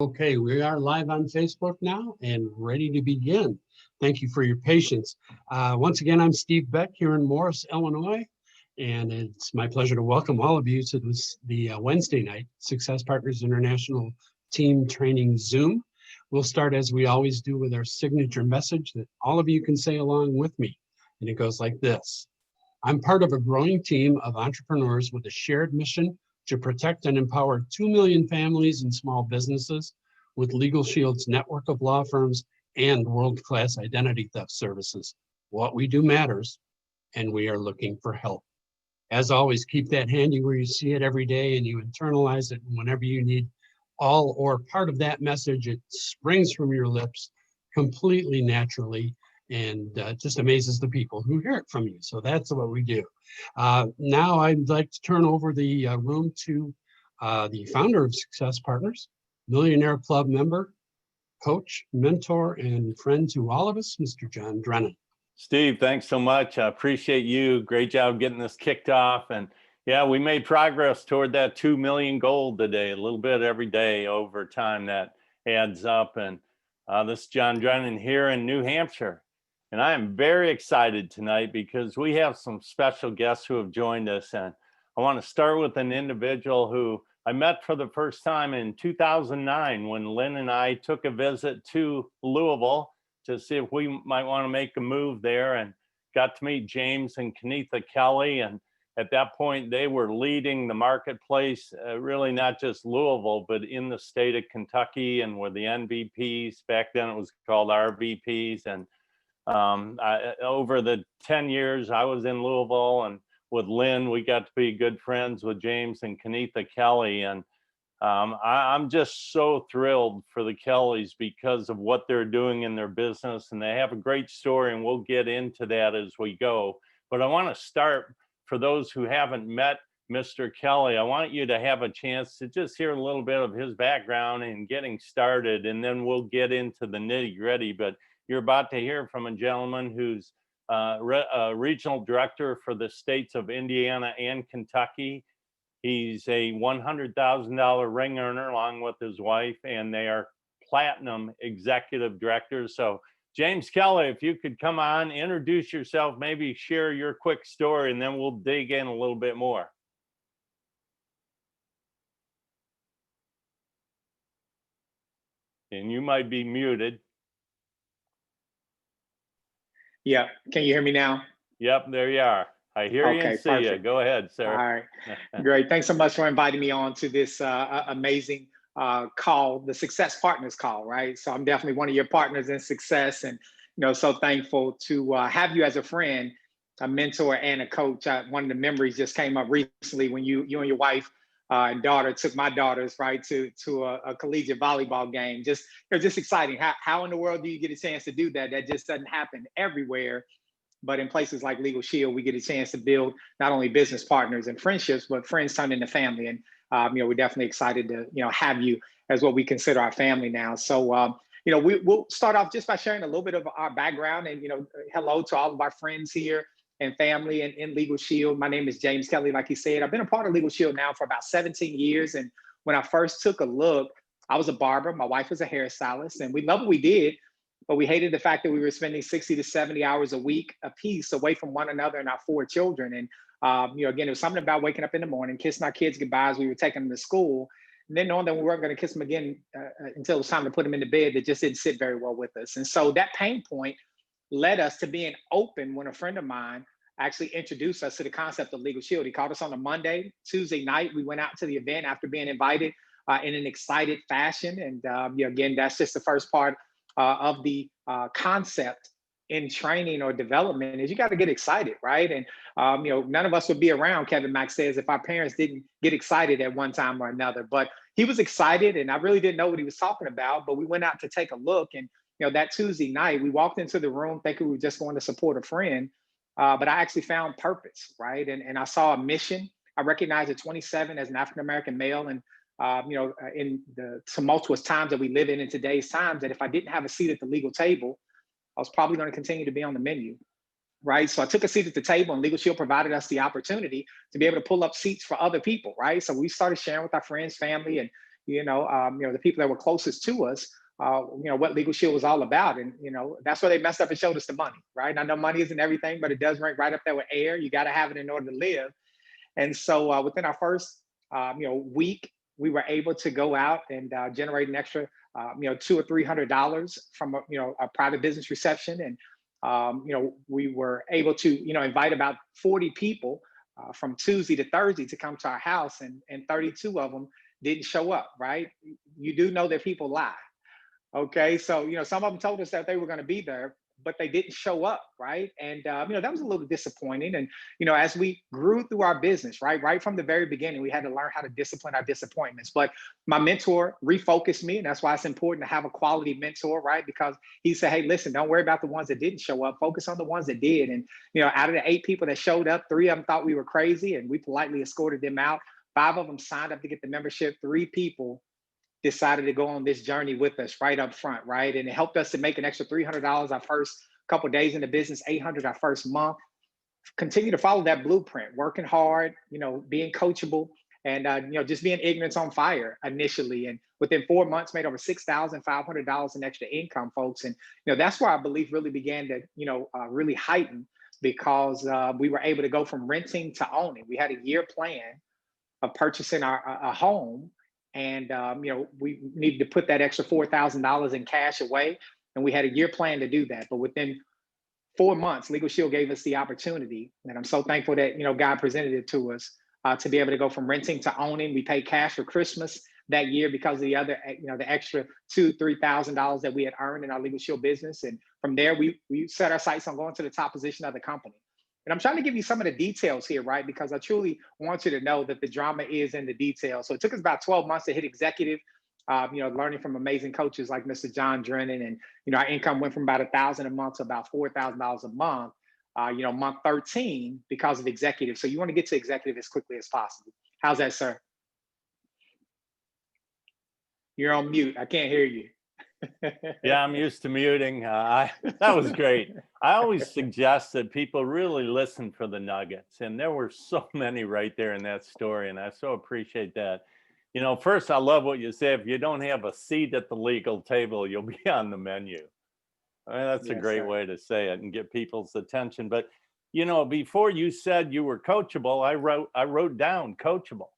Okay, we are live on Facebook now and ready to begin. Thank you for your patience. Once again, I'm Steve Beck here in Morris, Illinois, and it's my pleasure to welcome all of you to the Wednesday night Success Partners International Team Training Zoom. We'll start as we always do with our signature message that all of you can say along with me, and it goes like this. I'm part of a growing team of entrepreneurs with a shared mission to protect and empower 2 million families and small businesses with Legal Shield's network of law firms and world-class identity theft services. What we do matters, and we are looking for help. As always, keep that handy where you see it every day and you internalize it whenever you need all or part of that message. It springs from your lips completely naturally and just amazes the people who hear it from you. So that's what we do. Now I'd like to turn over the room to the founder of Success Partners, Millionaire Club member, coach, mentor, and friend to all of us, Mr. John Drennan. Steve, thanks so much. I appreciate you. Great job getting this kicked off. And yeah, we made progress toward that 2 million goal today, a little bit every day over time that adds up. And this is John Drennan here in New Hampshire. And I am very excited tonight because we have some special guests who have joined us. And I want to start with an individual who I met for the first time in 2009 when Lynn and I took a visit to Louisville to see if we might want to make a move there, and got to meet James and Kenetha Kelly. And at that point, they were leading the marketplace, really not just Louisville, but in the state of Kentucky, and were the NVPs. Back then it was called RVPs. And over the 10 years I was in Louisville, and with Lynn, we got to be good friends with James and Kenetha Kelly. And I'm just so thrilled for the Kellys because of what they're doing in their business, and they have a great story, and we'll get into that as we go. But I want to start, for those who haven't met Mr. Kelly, I want you to have a chance to just hear a little bit of his background and getting started, and then we'll get into the nitty-gritty. But you're about to hear from a gentleman who's regional director for the states of Indiana and Kentucky. He's a $100,000 ring earner along with his wife, and they are platinum executive directors. So James Kelly, if you could come on, introduce yourself, maybe share your quick story, and then we'll dig in a little bit more. And you might be muted. Yeah, can you hear me now? Yep, there you are. I hear you and see you. Go ahead, sir. All right, great. Thanks so much for inviting me on to this amazing call, the Success Partners call, right? So I'm definitely one of your partners in success, and so thankful to have you as a friend, a mentor, and a coach. One of the memories just came up recently when you and your wife and daughter took my daughters right to a collegiate volleyball game. Just exciting. How in the world do you get a chance to do that? That just doesn't happen everywhere. But in places like Legal Shield, we get a chance to build not only business partners and friendships, but friends turn into family. And we're definitely excited to have you as what we consider our family now. So we'll start off just by sharing a little bit of our background, and hello to all of our friends here and family in Legal Shield. My name is James Kelly, like he said. I've been a part of Legal Shield now for about 17 years. And when I first took a look, I was a barber. My wife was a hairstylist, and we loved what we did. But we hated the fact that we were spending 60 to 70 hours a week a piece away from one another and our 4 children. And, again, it was something about waking up in the morning, kissing our kids goodbye as we were taking them to school, and then knowing that we weren't going to kiss them again until it was time to put them into bed. That just didn't sit very well with us. And so that pain point led us to being open when a friend of mine actually introduced us to the concept of Legal Shield. He called us on a Monday. Tuesday night, we went out to the event after being invited in an excited fashion. And again, that's just the first part of the concept in training or development, is you got to get excited, right? And none of us would be around, Kevin Mack says, if our parents didn't get excited at one time or another. But he was excited, and I really didn't know what he was talking about. But we went out to take a look, and that Tuesday night, we walked into the room thinking we were just going to support a friend, but I actually found purpose, right? And I saw a mission. I recognized at 27 as an African-American male, and in the tumultuous times that we live in today's times, that if I didn't have a seat at the legal table, I was probably going to continue to be on the menu, right? So I took a seat at the table, and Legal Shield provided us the opportunity to be able to pull up seats for other people, right? So we started sharing with our friends, family, and the people that were closest to us, what Legal Shield was all about. And, that's where they messed up and showed us the money, right? And I know money isn't everything, but it does rank right up there with air. You got to have it in order to live. And so within our first, week, we were able to go out and generate an extra, $200 or $300 from, a private business reception. And, we were able to, invite about 40 people from Tuesday to Thursday to come to our house, and 32 of them didn't show up, right? You do know that people lie. Okay, so some of them told us that they were going to be there, but they didn't show up, right? And that was a little disappointing. And as we grew through our business, right from the very beginning, we had to learn how to discipline our disappointments. But my mentor refocused me, and that's why it's important to have a quality mentor, right? Because he said, "Hey, listen, don't worry about the ones that didn't show up. Focus on the ones that did." And out of the 8 people that showed up, 3 of them thought we were crazy, and we politely escorted them out. 5 of them signed up to get the membership. 3 people decided to go on this journey with us right up front, right? And it helped us to make an extra $300 our first couple of days in the business, $800 our first month. Continue to follow that blueprint, working hard, being coachable, and just being ignorance on fire initially. And within 4 months, made over $6,500 in extra income, folks. And that's where our belief really began to really heighten, because we were able to go from renting to owning. We had a year plan of purchasing a home. And we needed to put that extra $4,000 in cash away, and we had a year plan to do that. But within 4 months, Legal Shield gave us the opportunity, and I'm so thankful that God presented it to us to be able to go from renting to owning. We paid cash for Christmas that year because of the other, the extra $2,000-$3,000 that we had earned in our Legal Shield business. And from there, we set our sights on going to the top position of the company. And I'm trying to give you some of the details here, right? Because I truly want you to know that the drama is in the details. So it took us about 12 months to hit executive, learning from amazing coaches like Mr. John Drennan. And, our income went from about $1,000 a month to about $4,000 a month, month 13 because of executive. So you want to get to executive as quickly as possible. How's that, sir? You're on mute. I can't hear you. Yeah, I'm used to muting. That was great. I always suggest that people really listen for the nuggets, and there were so many right there in that story, and I so appreciate that. First, I love what you say. If you don't have a seat at the legal table, you'll be on the menu. I mean, that's a great way to say it and get people's attention. But before you said you were coachable, I wrote down coachable.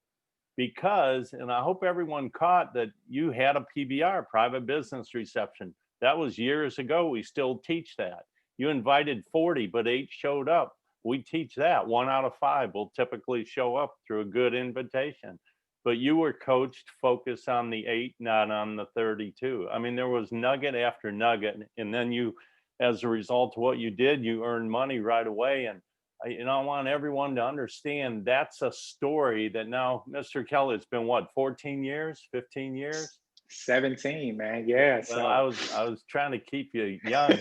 Because, and I hope everyone caught that you had a PBR, private business reception. That was years ago. We still teach that. You invited 40, but 8 showed up. We teach that. 1 out of 5 will typically show up through a good invitation. But you were coached, focus on the 8, not on the 32. I mean, there was nugget after nugget. And then you, as a result of what you did, you earned money right away. And I want everyone to understand that's a story that now, Mr. Kelly, it's been what, 14 years, 15 years? 17, man. Yeah. Well, I was trying to keep you young.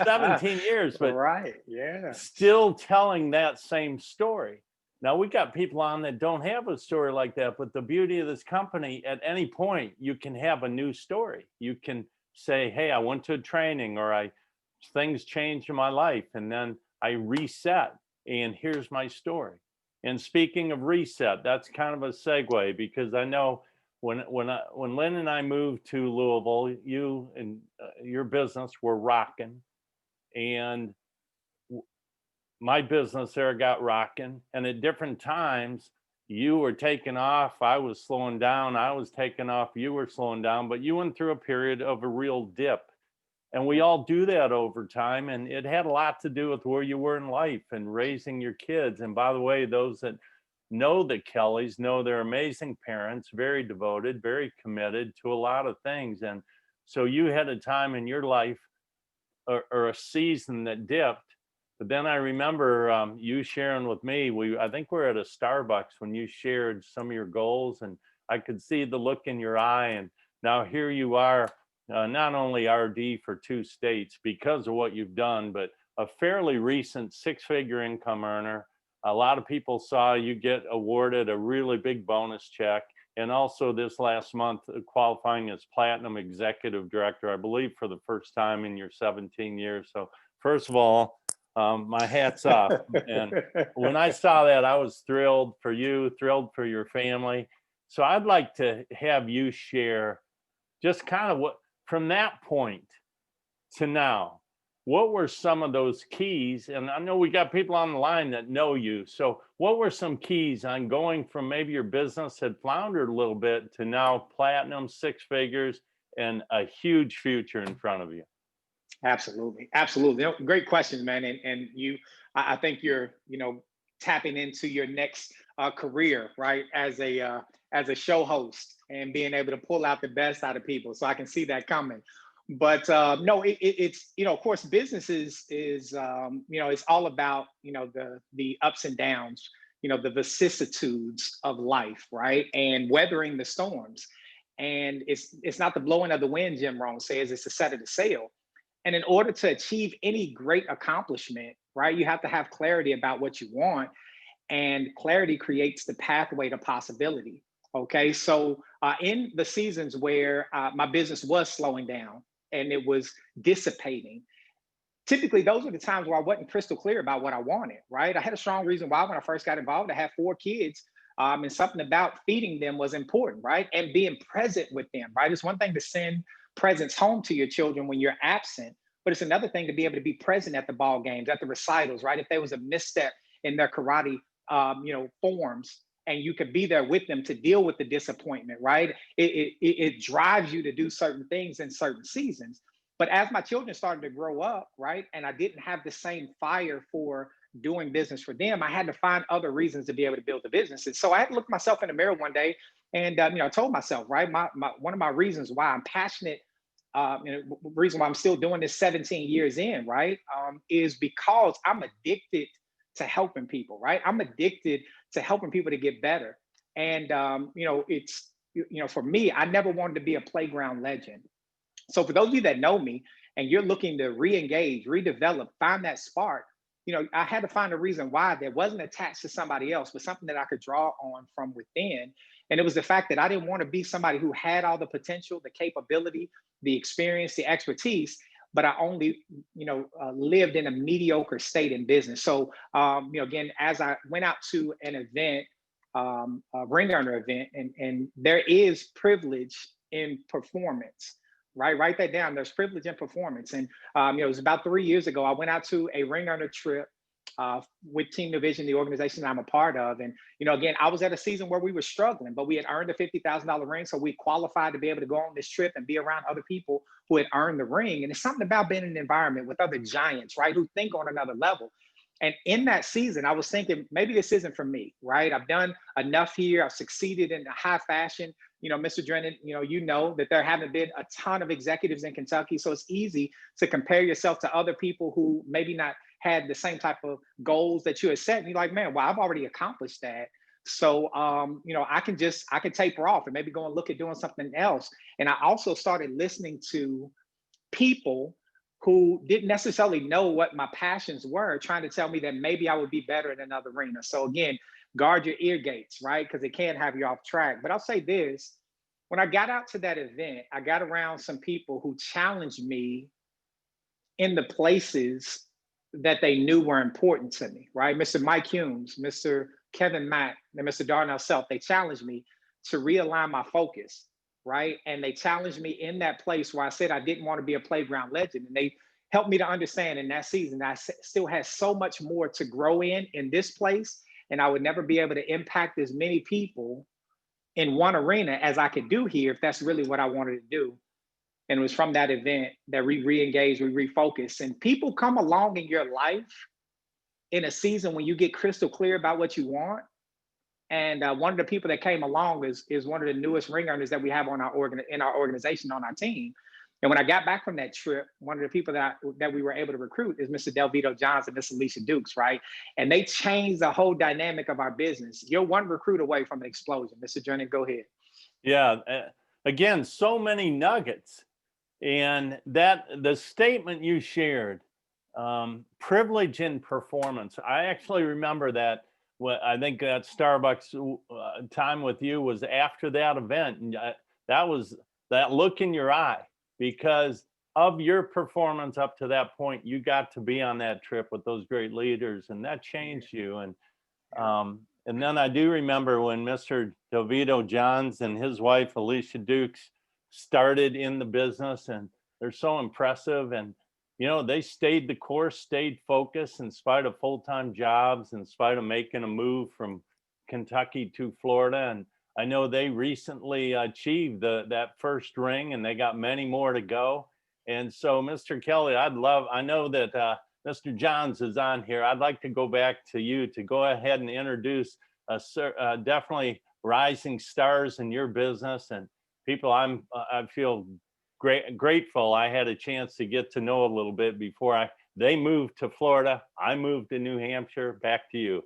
17 years, but right. Yeah. Still telling that same story. Now we got people on that don't have a story like that, but the beauty of this company, at any point, you can have a new story. You can say, hey, I went to a training, or things changed in my life, and then I reset, and here's my story. And speaking of reset, that's kind of a segue, because I know when Lynn and I moved to Louisville, you and your business were rocking, and my business there got rocking. And at different times, you were taking off, I was slowing down, I was taking off, you were slowing down, but you went through a period of a real dip. And we all do that over time. And it had a lot to do with where you were in life and raising your kids. And by the way, those that know the Kellys know they're amazing parents, very devoted, very committed to a lot of things. And so you had a time in your life or a season that dipped. But then I remember you sharing with me, I think we're at a Starbucks when you shared some of your goals, and I could see the look in your eye. And now here you are, not only RD for 2 states because of what you've done, but a fairly recent 6-figure income earner. A lot of people saw you get awarded a really big bonus check. And also this last month, qualifying as Platinum Executive Director, I believe for the first time in your 17 years. So first of all, my hat's off. And when I saw that, I was thrilled for you, thrilled for your family. So I'd like to have you share just kind of what, from that point to now, what were some of those keys? And I know we got people on the line that know you. So what were some keys on going from maybe your business had floundered a little bit to now platinum, six figures, and a huge future in front of you? Absolutely, absolutely. Great questions, man. And I think you're, tapping into your next career, right? As a show host and being able to pull out the best out of people. So I can see that coming. But no, it's, of course, business is it's all about, the ups and downs, the vicissitudes of life, right? And weathering the storms. And it's not the blowing of the wind, Jim Rohn says, it's the set of the sail. And in order to achieve any great accomplishment, right, you have to have clarity about what you want. And clarity creates the pathway to possibility. Okay. So in the seasons where my business was slowing down and it was dissipating, typically those were the times where I wasn't crystal clear about what I wanted, right? I had a strong reason why when I first got involved. I had 4 kids. And something about feeding them was important, right? And being present with them, right? It's one thing to send presents home to your children when you're absent, but it's another thing to be able to be present at the ball games, at the recitals, right? If there was a misstep in their karate, forms, and you could be there with them to deal with the disappointment, right? It drives you to do certain things in certain seasons. But as my children started to grow up, right, and I didn't have the same fire for doing business for them, I had to find other reasons to be able to build the business. And so I had to look myself in the mirror one day, and I told myself, right, my one of my reasons why I'm passionate, reason why I'm still doing this 17 years in, right, is because I'm addicted to helping people, right? I'm addicted to helping people to get better. And it's for me, I never wanted to be a playground legend. So for those of you that know me and you're looking to re-engage, redevelop, find that spark, I had to find a reason why that wasn't attached to somebody else, but something that I could draw on from within. And it was the fact that I didn't want to be somebody who had all the potential, the capability, the experience, the expertise, but I only, lived in a mediocre state in business. So, again, as I went out to an event, a ring earner event, and there is privilege in performance, right? Write that down. There's privilege in performance. And, it was about 3 years ago, I went out to a ring earner trip with Team Division, the organization I'm a part of. And, again, I was at a season where we were struggling, but we had earned a $50,000 ring. So we qualified to be able to go on this trip and be around other people who had earned the ring. And it's something about being in an environment with other giants, right, who think on another level. And in that season, I was thinking, maybe this isn't for me, right? I've done enough here. I've succeeded in high fashion. Mr. Drennan, that there haven't been a ton of executives in Kentucky. So it's easy to compare yourself to other people who maybe not had the same type of goals that you had set. And you're like, man, well, I've already accomplished that. So, I can taper off and maybe go and look at doing something else. And I also started listening to people who didn't necessarily know what my passions were, trying to tell me that maybe I would be better in another arena. So again, guard your ear gates, right? Because it can have you off track. But I'll say this, when I got out to that event, I got around some people who challenged me in the places that they knew were important to me, right? Mr. Mike Humes, Mr. Kevin Mack, and Mr. Darnell Self, they challenged me to realign my focus, right? And they challenged me in that place where I said I didn't want to be a playground legend. And they helped me to understand in that season that I still had so much more to grow in this place. And I would never be able to impact as many people in one arena as I could do here if that's really what I wanted to do. And it was from that event that we re-engaged, we refocused. And people come along in your life in a season when you get crystal clear about what you want. And one of the people that came along is one of the newest ring earners that we have on our organization, on our team. And when I got back from that trip, one of the people that we were able to recruit is Mr. Delvito Johns and Miss Alicia Dukes, right? And they changed the whole dynamic of our business. You're one recruit away from an explosion. Mr. Drennan, go ahead. Yeah. Again, so many nuggets. And that the statement you shared, privilege in performance. I actually remember that. I think that Starbucks time with you was after that event, and that was that look in your eye because of your performance up to that point. You got to be on that trip with those great leaders, and that changed you. And And then I do remember when Mr. Delvito Johns and his wife, Alicia Dukes, started in the business, and they're so impressive. And, you know, they stayed the course, stayed focused in spite of full-time jobs, in spite of making a move from Kentucky to Florida. And I know they recently achieved that first ring, and they got many more to go. And so, Mr. Kelly, I know that Mr. Johns is on here. I'd like to go back to you to go ahead and introduce definitely rising stars in your business and people I feel grateful I had a chance to get to know a little bit before they moved to Florida. I moved to New Hampshire. Back to you.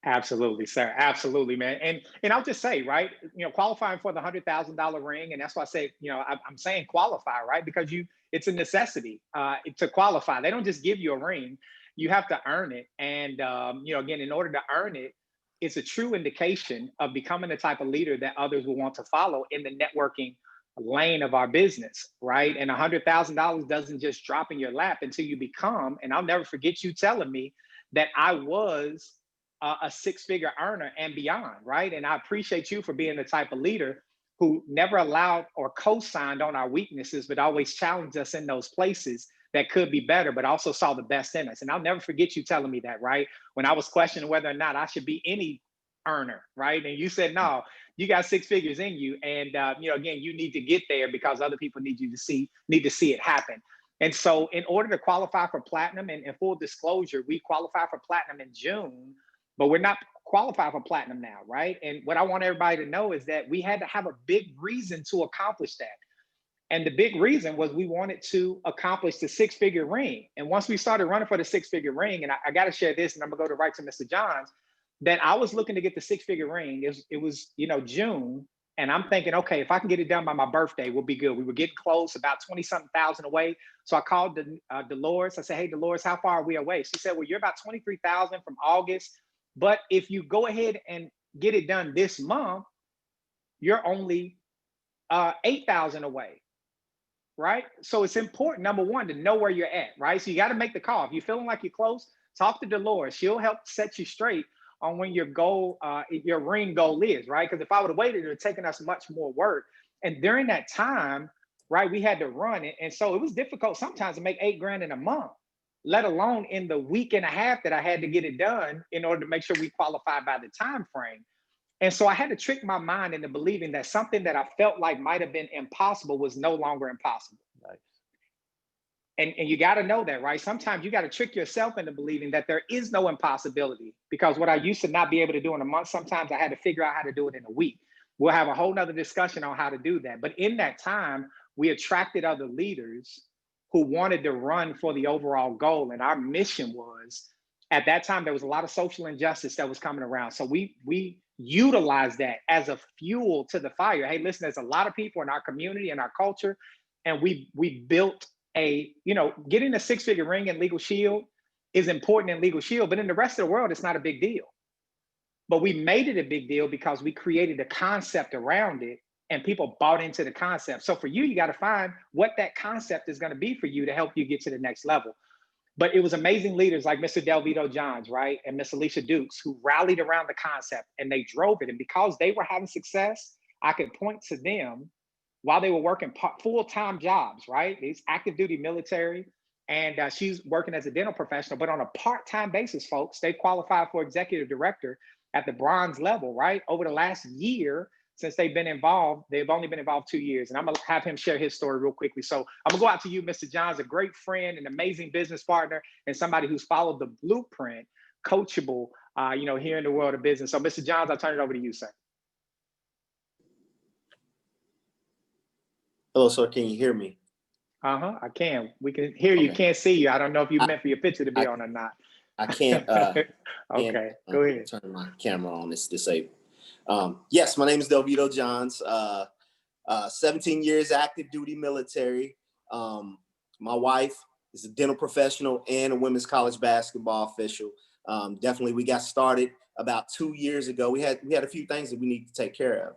Absolutely, sir. Absolutely, man. And I'll just say, right, you know, qualifying for the $100,000 ring, and that's why I say, you know, I'm saying qualify, right, because it's a necessity to qualify. They don't just give you a ring; you have to earn it. And you know, again, in order to earn it, it's a true indication of becoming the type of leader that others will want to follow in the networking lane of our business, right? And $100,000 doesn't just drop in your lap until you become. And I'll never forget you telling me that I was a six-figure earner and beyond, right? And I appreciate you for being the type of leader who never allowed or co-signed on our weaknesses, but always challenged us in those places that could be better, but also saw the best in us. And I'll never forget you telling me that, right? When I was questioning whether or not I should be any earner, right? And you said, no, you got six figures in you. And, you know, again, you need to get there because other people need to see it happen. And so in order to qualify for platinum, and full disclosure, we qualified for platinum in June, but we're not qualified for platinum now, right? And what I want everybody to know is that we had to have a big reason to accomplish that. And the big reason was we wanted to accomplish the six-figure ring. And once we started running for the six-figure ring, and I got to share this, and I'm gonna go right to Mr. Johns, that I was looking to get the six-figure ring. It was, you know, June, and I'm thinking, okay, if I can get it done by my birthday, we'll be good. We were getting close, about 20-something thousand away. So I called Dolores. I said, hey, Dolores, how far are we away? She said, well, you're about 23,000 from August. But if you go ahead and get it done this month, you're only 8,000 away, right? So it's important, number one, to know where you're at, right? So you got to make the call. If you're feeling like you're close, talk to Dolores. She'll help set you straight on when your goal, your ring goal is, right? Because if I would have waited, it would have taken us much more work. And during that time, right, we had to run it. And so it was difficult sometimes to make $8,000 in a month, let alone in the week and a half that I had to get it done in order to make sure we qualified by the time frame. And so I had to trick my mind into believing that something that I felt like might have been impossible was no longer impossible. Nice. And you got to know that, right? Sometimes you got to trick yourself into believing that there is no impossibility, because what I used to not be able to do in a month, sometimes I had to figure out how to do it in a week. We'll have a whole nother discussion on how to do that. But in that time, we attracted other leaders who wanted to run for the overall goal. And our mission was, at that time, there was a lot of social injustice that was coming around. So we utilized that as a fuel to the fire. Hey, listen, there's a lot of people in our community and our culture, and we built getting a six-figure ring in Legal Shield is important in Legal Shield, but in the rest of the world, it's not a big deal. But we made it a big deal because we created a concept around it, and people bought into the concept. So for you, you got to find what that concept is going to be for you to help you get to the next level. But it was amazing leaders like Mr. Delvito Johns, right, and Miss Alicia Dukes, who rallied around the concept and they drove it. And because they were having success, I could point to them while they were working full-time jobs, right? These active duty military, and she's working as a dental professional, but on a part-time basis, folks. They qualified for executive director at the bronze level, right? Over the last year, since they've been involved, they've only been involved 2 years. And I'm gonna have him share his story real quickly. So I'm gonna go out to you, Mr. Johns, a great friend, an amazing business partner, and somebody who's followed the blueprint, coachable, here in the world of business. So Mr. Johns, I'll turn it over to you, sir. Hello, sir. Can you hear me? I can. We can hear you. Okay. Can't see you. I don't know if you meant for your picture to be on or not. I can't. Okay, go ahead. Turn my camera on. It's disabled. Yes, my name is Delvito Johns. 17 years active duty military. My wife is a dental professional and a women's college basketball official. Definitely, we got started about 2 years ago. We had a few things that we need to take care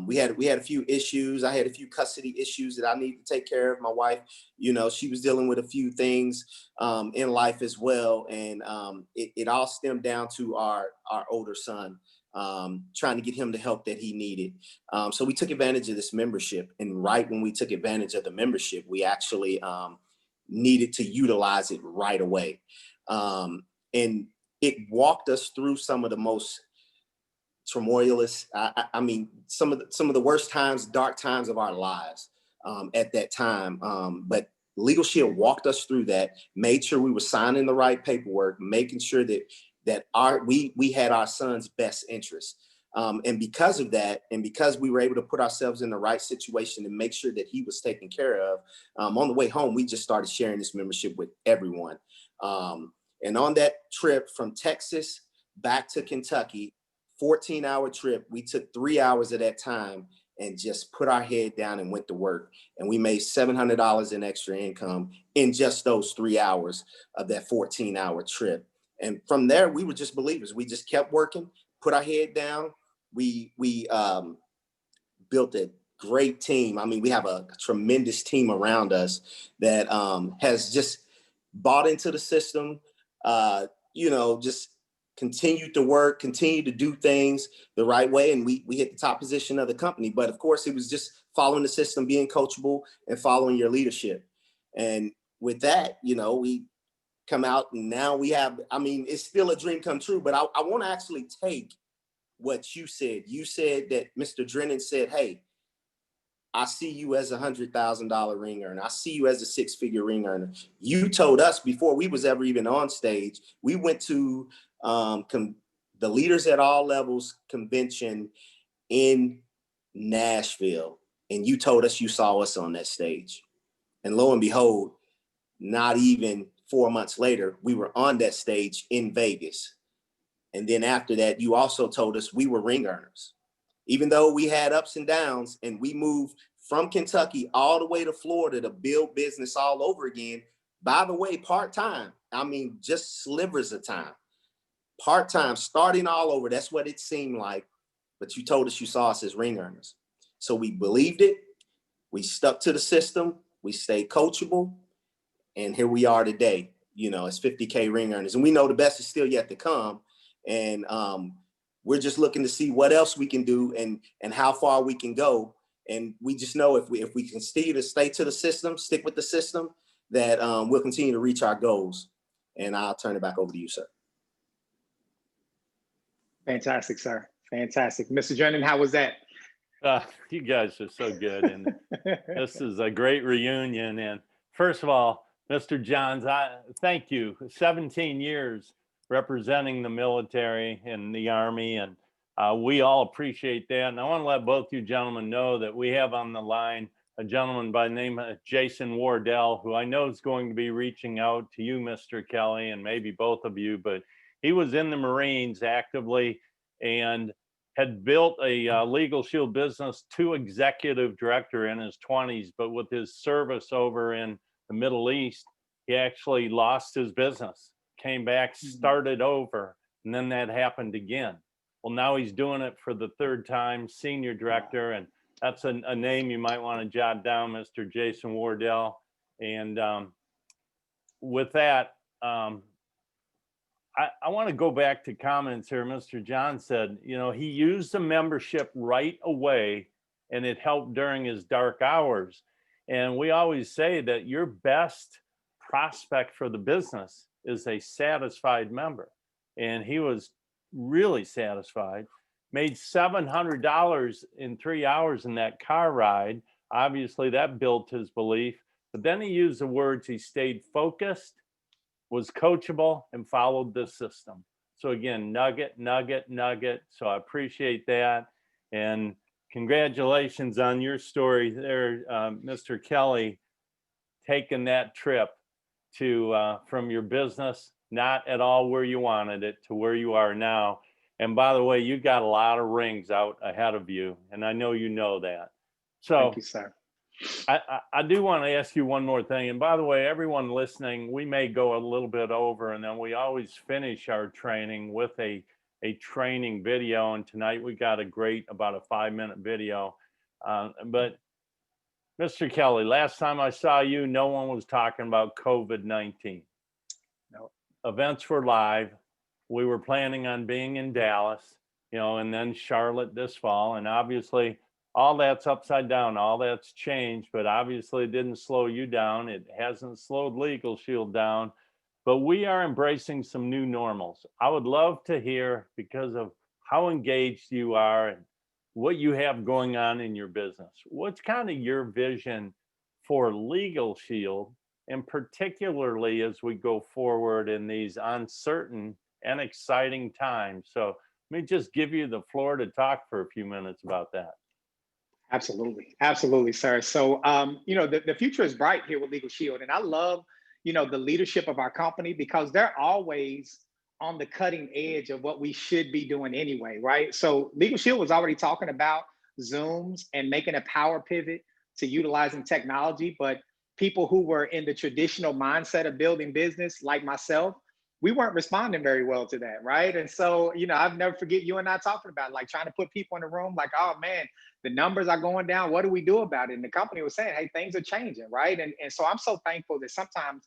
We had a few issues. I had a few custody issues that I needed to take care of. My wife, she was dealing with a few things in life as well, and it all stemmed down to our older son, trying to get him the help that he needed. So we took advantage of this membership, and right when we took advantage of the membership, we actually needed to utilize it right away, and it walked us through some of the most turmoilous, I mean, some of the worst times, dark times of our lives at that time. But Legal Shield walked us through that, made sure we were signing the right paperwork, making sure that we had our son's best interest. And because of that, and because we were able to put ourselves in the right situation and make sure that he was taken care of, on the way home, we just started sharing this membership with everyone. And on that trip from Texas back to Kentucky, 14-hour trip, we took 3 hours of that time and just put our head down and went to work. And we made $700 in extra income in just those 3 hours of that 14-hour trip. And from there, we were just believers. We just kept working, put our head down. We built a great team. I mean, we have a tremendous team around us that has just bought into the system, just continued to work, continued to do things the right way. And we hit the top position of the company. But of course, it was just following the system, being coachable and following your leadership. And with that, we come out and now we have, I mean, it's still a dream come true, but I want to actually take what you said. You said that Mr. Drennan said, hey, I see you as $100,000 ring earner. I see you as a six-figure ring earner. You told us before we was ever even on stage, we went to the Leaders at All Levels convention in Nashville, and you told us you saw us on that stage. And lo and behold, not even 4 months later, we were on that stage in Vegas. And then after that, you also told us we were ring earners. Even though we had ups and downs and we moved from Kentucky all the way to Florida to build business all over again, by the way, part-time, I mean, just slivers of time. Part-time, starting all over, that's what it seemed like. But you told us you saw us as ring earners. So we believed it. We stuck to the system. We stayed coachable. And here we are today, as 50K ring earners. And we know the best is still yet to come. And we're just looking to see what else we can do and how far we can go. And we just know if we can continue to stay to the system, stick with the system, that we'll continue to reach our goals. And I'll turn it back over to you, sir. Fantastic, sir. Fantastic. Mr. Drennan, how was that? You guys are so good. And this is a great reunion. And first of all, Mr. Johns, thank you. 17 years representing the military and the Army, and we all appreciate that. And I want to let both you gentlemen know that we have on the line a gentleman by the name of Jason Wardell, who I know is going to be reaching out to you, Mr. Kelly, and maybe both of you, but he was in the Marines actively and had built a Legal Shield business to executive director in his 20s, but with his service over in the Middle East, he actually lost his business, came back, started over, and then that happened again. Well, now he's doing it for the third time, senior director, and that's a name you might want to jot down, Mr. Jason Wardell. And with that, I want to go back to comments here. Mr. John said, he used the membership right away and it helped during his dark hours. And we always say that your best prospect for the business is a satisfied member. And he was really satisfied, made $700 in 3 hours in that car ride. Obviously that built his belief, but then he used the words, he stayed focused, was coachable, and followed the system. So again, nugget. So I appreciate that. And congratulations on your story there, Mr. Kelly, taking that trip to from your business, not at all where you wanted it, to where you are now. And by the way, you got a lot of rings out ahead of you, and I know you know that. So thank you, sir. I do want to ask you one more thing. And by the way, everyone listening, we may go a little bit over, and then we always finish our training with a a training video. And tonight we got a great, about a 5-minute video. But Mr. Kelly, last time I saw you, no one was talking about COVID-19. No. Events were live. We were planning on being in Dallas, and then Charlotte this fall. And obviously all that's upside down, all that's changed, but obviously it didn't slow you down. It hasn't slowed Legal Shield down, but we are embracing some new normals. I would love to hear, because of how engaged you are and what you have going on in your business, what's kind of your vision for Legal Shield, and particularly as we go forward in these uncertain and exciting times. So let me just give you the floor to talk for a few minutes about that. Absolutely. Absolutely, sir. So, the future is bright here with Legal Shield. And I love, the leadership of our company, because they're always on the cutting edge of what we should be doing anyway, right? So Legal Shield was already talking about Zooms and making a power pivot to utilizing technology. But people who were in the traditional mindset of building business, like myself, we weren't responding very well to that, right? And so, I've never forget you and I talking about, like, trying to put people in the room, like, oh man, the numbers are going down. What do we do about it? And the company was saying, hey, things are changing, right? And so I'm so thankful that sometimes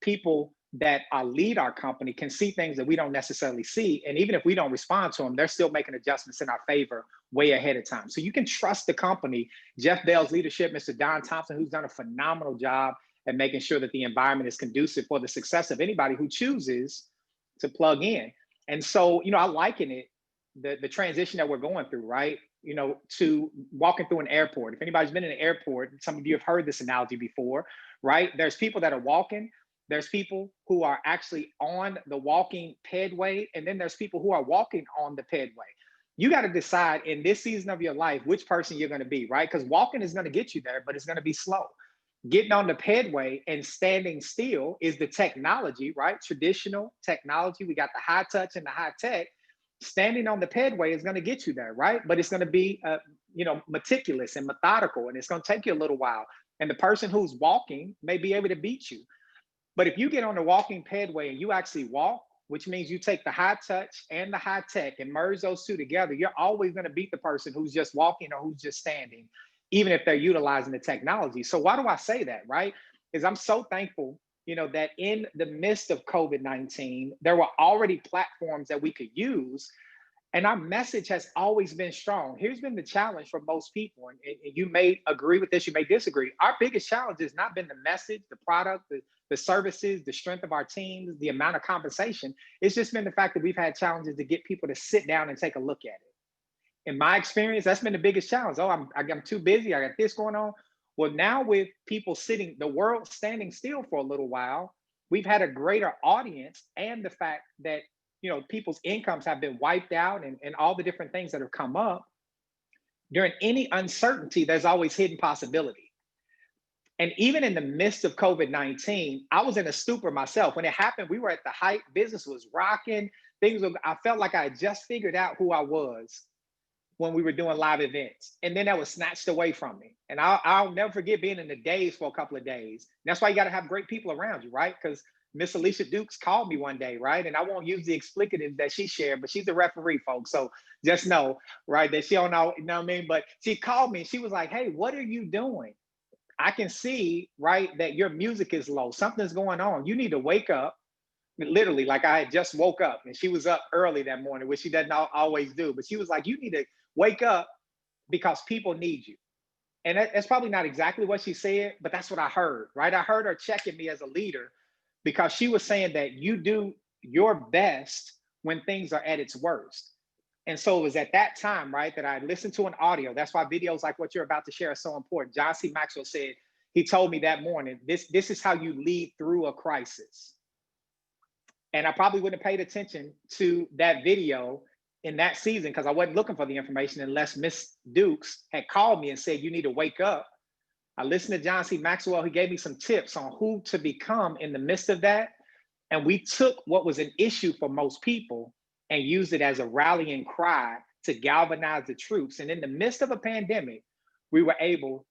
people that lead our company can see things that we don't necessarily see. And even if we don't respond to them, they're still making adjustments in our favor way ahead of time. So you can trust the company, Jeff Bell's leadership, Mr. Don Thompson, who's done a phenomenal job at making sure that the environment is conducive for the success of anybody who chooses to plug in. And so, I liken it, the transition that we're going through, right? To walking through an airport. If anybody's been in an airport, some of you have heard this analogy before, right? There's people that are walking, there's people who are actually on the walking pedway, and then there's people who are walking on the pedway. You got to decide in this season of your life which person you're going to be, right? Because walking is going to get you there, but it's going to be slow. Getting on the pedway and standing still is the technology, right? Traditional technology. We got the high touch and the high tech. Standing on the pedway is going to get you there, right? But it's going to be, meticulous and methodical, and it's going to take you a little while. And the person who's walking may be able to beat you. But if you get on the walking pedway and you actually walk, which means you take the high touch and the high tech and merge those two together, you're always going to beat the person who's just walking or who's just standing, even if they're utilizing the technology. So why do I say that, right? Is I'm so thankful, that in the midst of COVID-19, there were already platforms that we could use. And our message has always been strong. Here's been the challenge for most people. And you may agree with this, you may disagree. Our biggest challenge has not been the message, the product, the services, the strength of our teams, the amount of compensation. It's just been the fact that we've had challenges to get people to sit down and take a look at it. In my experience, that's been the biggest challenge. Oh, I'm too busy. I got this going on. Well, now with people the world standing still for a little while, we've had a greater audience, and the fact that, people's incomes have been wiped out and all the different things that have come up. During any uncertainty, there's always hidden possibility. And even in the midst of COVID-19, I was in a stupor myself. When it happened, we were at the height, business was rocking. I felt like I had just figured out who I was when we were doing live events. And then that was snatched away from me. And I'll never forget being in the days for a couple of days. And that's why you got to have great people around you, right? Because Miss Alicia Dukes called me one day, right? And I won't use the explicatives that she shared, but she's a referee, folks. So just know, right, that she don't know, you know what I mean? But she called me and she was like, hey, what are you doing? I can see, right, that your music is low. Something's going on. You need to wake up. Literally, like I had just woke up, and she was up early that morning, which she doesn't always do. But she was like, you need to wake up because people need you. And that's probably not exactly what she said, but that's what I heard, right? I heard her checking me as a leader, because she was saying that you do your best when things are at its worst. And so it was at that time, right, that I listened to an audio. That's why videos like what you're about to share are so important. John C. Maxwell said, he told me that morning, this is how you lead through a crisis. And I probably wouldn't have paid attention to that video in that season because I wasn't looking for the information unless Miss Dukes had called me and said, you need to wake up. I listened to John C. Maxwell. He gave me some tips on who to become in the midst of that. And we took what was an issue for most people and used it as a rallying cry to galvanize the troops. And in the midst of a pandemic, we were able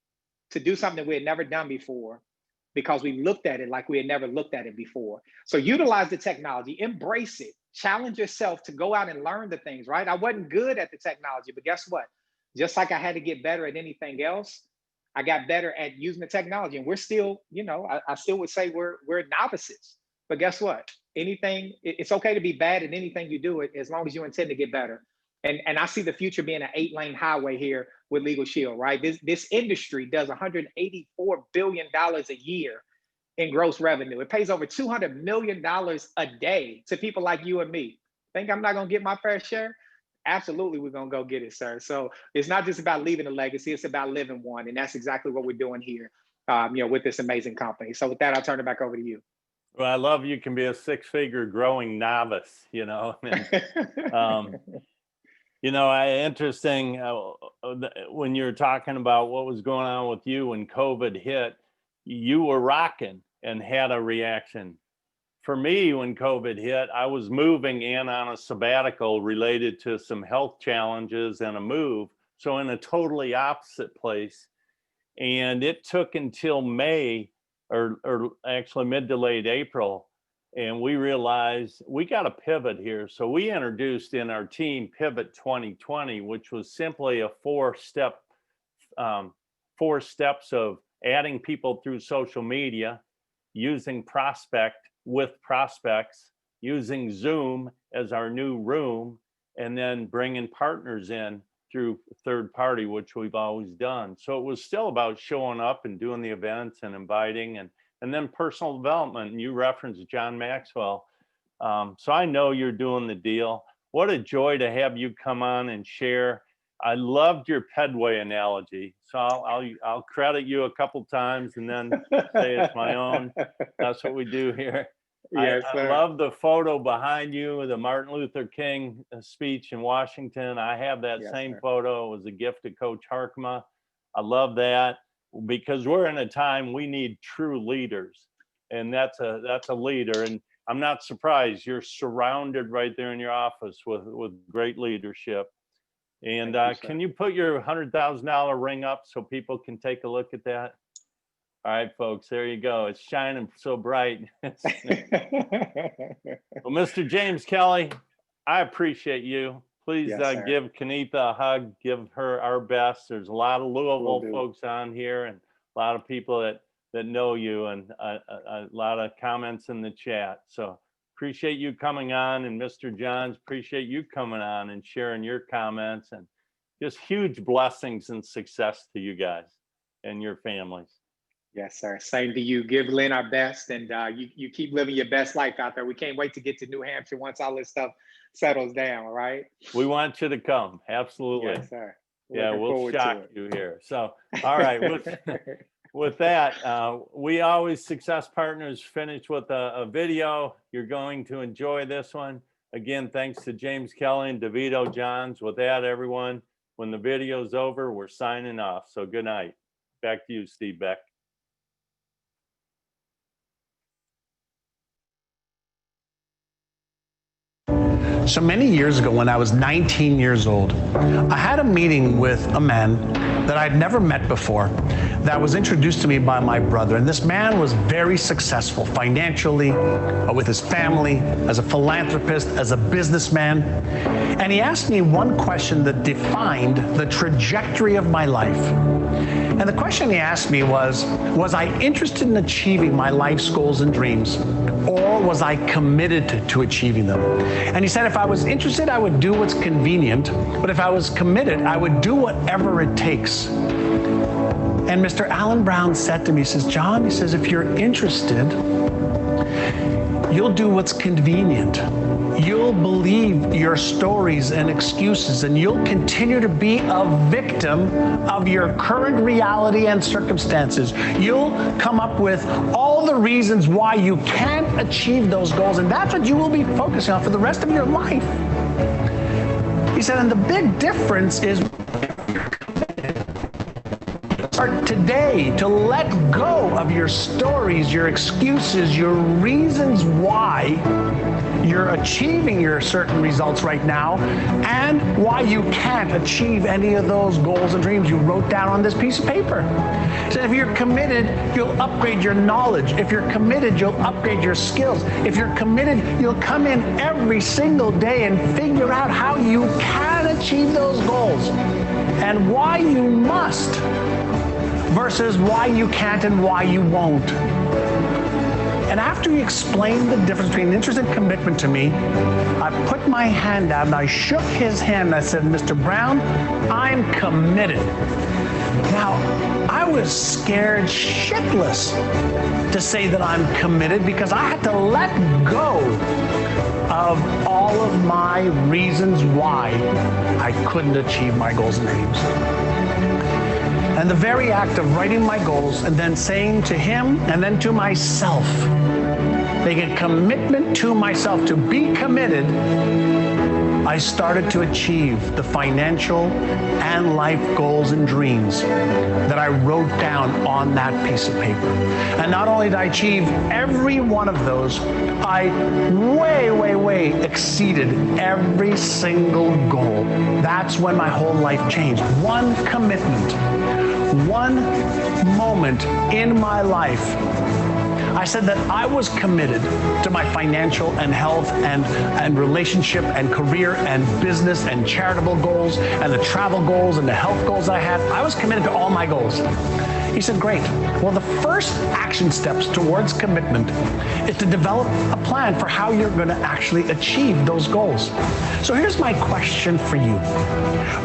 to do something we had never done before because we looked at it like we had never looked at it before. So utilize the technology, embrace it, challenge yourself to go out and learn the things, right? I wasn't good at the technology, but guess what? Just like I had to get better at anything else, I got better at using the technology. And we're still, I still would say we're novices. But guess what? It's okay to be bad at anything you do, as long as you intend to get better. And I see the future being an 8-lane highway here with Legal Shield, right? This industry does $184 billion a year in gross revenue. It pays over $200 million a day to people like you and me. Think I'm not gonna get my fair share? Absolutely, we're gonna go get it, sir. So it's not just about leaving a legacy, it's about living one. And that's exactly what we're doing here, with this amazing company. So with that, I'll turn it back over to you. Well, I love you can be a 6-figure growing novice, Interesting when you're talking about what was going on with you when COVID hit, you were rocking and had a reaction. For me, when COVID hit, I was moving in on a sabbatical related to some health challenges and a move. So in a totally opposite place. And it took until May or actually mid to late April. And we realized we got to pivot here. So we introduced in our team Pivot 2020, which was simply a 4 steps of adding people through social media, using prospect with prospects, using Zoom as our new room, and then bringing partners in through third party, which we've always done. So it was still about showing up and doing the events and inviting and then personal development. And you referenced John Maxwell. So I know you're doing the deal. What a joy to have you come on and share. I loved your Pedway analogy. So I'll credit you a couple times and then say it's my own. That's what we do here. Yes, I love the photo behind you, the Martin Luther King speech in Washington. I have that same photo. It was a gift to Coach Harkema. I love that because we're in a time we need true leaders, and that's a leader. And I'm not surprised you're surrounded right there in your office with great leadership. And can you put your $100,000 ring up so people can take a look at that? All right, folks, there you go. It's shining so bright. Well, Mr. James Kelly, I appreciate you. Please give Kenitha a hug, give her our best. There's a lot of Louisville folks on here and a lot of people that know you and a lot of comments in the chat. So appreciate you coming on, and Mr. Johns, appreciate you coming on and sharing your comments, and just huge blessings and success to you guys and your families. Yes, sir. Same to you. Give Lynn our best, and you keep living your best life out there. We can't wait to get to New Hampshire once all this stuff settles down, all right? We want you to come. Absolutely. Yes, sir. We'll shock you here. So, all right. With that, we always, Success Partners, finish with a video. You're going to enjoy this one. Again, thanks to James Kelly and DeVito Johns. With that, everyone, when the video's over, we're signing off. So good night. Back to you, Steve Beck. So many years ago, when I was 19 years old, I had a meeting with a man that I'd never met before that was introduced to me by my brother. And this man was very successful financially, with his family, as a philanthropist, as a businessman. And he asked me one question that defined the trajectory of my life. And the question he asked me was I interested in achieving my life's goals and dreams, or was I committed to achieving them? And he said, if I was interested, I would do what's convenient, but if I was committed, I would do whatever it takes. And Mr. Alan Brown said to me, he says, John, he says, if you're interested, you'll do what's convenient. You'll believe your stories and excuses, and you'll continue to be a victim of your current reality and circumstances. You'll come up with all the reasons why you can't achieve those goals, and that's what you will be focusing on for the rest of your life. He said, and the big difference is start today to let go of your stories, your excuses, your reasons why you're achieving your certain results right now and why you can't achieve any of those goals and dreams you wrote down on this piece of paper. So if you're committed, you'll upgrade your knowledge. If you're committed, you'll upgrade your skills. If you're committed, you'll come in every single day and figure out how you can achieve those goals and why you must versus why you can't and why you won't. And after he explained the difference between interest and commitment to me, I put my hand out and I shook his hand and I said, Mr. Brown, I'm committed. Now, I was scared shitless to say that I'm committed because I had to let go of all of my reasons why I couldn't achieve my goals and dreams. And the very act of writing my goals and then saying to him and then to myself, making a commitment to myself to be committed, I started to achieve the financial and life goals and dreams that I wrote down on that piece of paper. And not only did I achieve every one of those, I way exceeded every single goal. That's when my whole life changed. One commitment, one moment in my life, I said that I was committed to my financial and health and relationship and career and business and charitable goals and the travel goals and the health goals I had. I was committed to all my goals. He said, great. Well, the first action steps towards commitment is to develop a plan for how you're going to actually achieve those goals. So here's my question for you.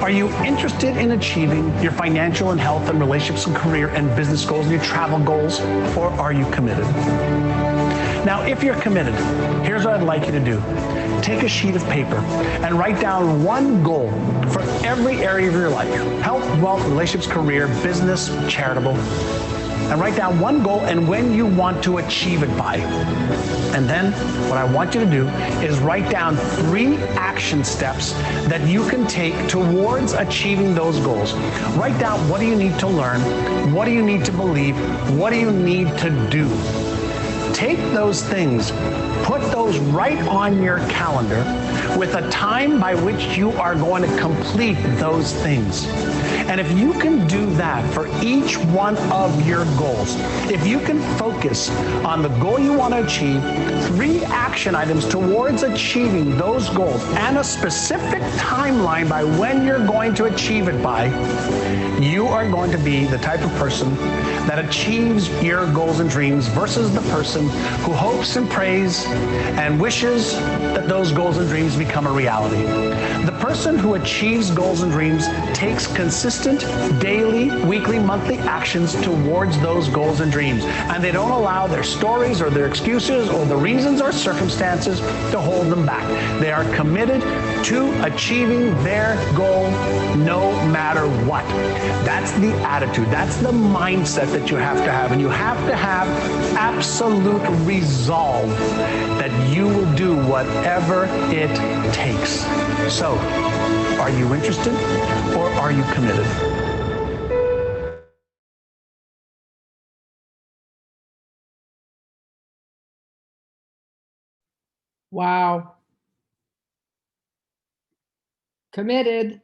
Are you interested in achieving your financial and health and relationships and career and business goals and your travel goals, or are you committed? Now, if you're committed, here's what I'd like you to do. Take a sheet of paper and write down one goal for every area of your life: health, wealth, relationships, career, business, charitable. And write down one goal and when you want to achieve it by. And then what I want you to do is write down 3 action steps that you can take towards achieving those goals. Write down, what do you need to learn? What do you need to believe? What do you need to do? Take those things, put those right on your calendar with a time by which you are going to complete those things. And if you can do that for each one of your goals, if you can focus on the goal you want to achieve, 3 action items towards achieving those goals, and a specific timeline by when you're going to achieve it by, you are going to be the type of person that achieves your goals and dreams versus the person who hopes and prays and wishes that those goals and dreams become a reality. The person who achieves goals and dreams takes consistent daily, weekly, monthly actions towards those goals and dreams. And they don't allow their stories or their excuses or the reasons or circumstances to hold them back. They are committed to achieving their goal no matter what. That's the attitude. That's the mindset that you have to have. And you have to have absolute resolve that you will do whatever it takes. So, are you interested or are you committed? Wow. Committed.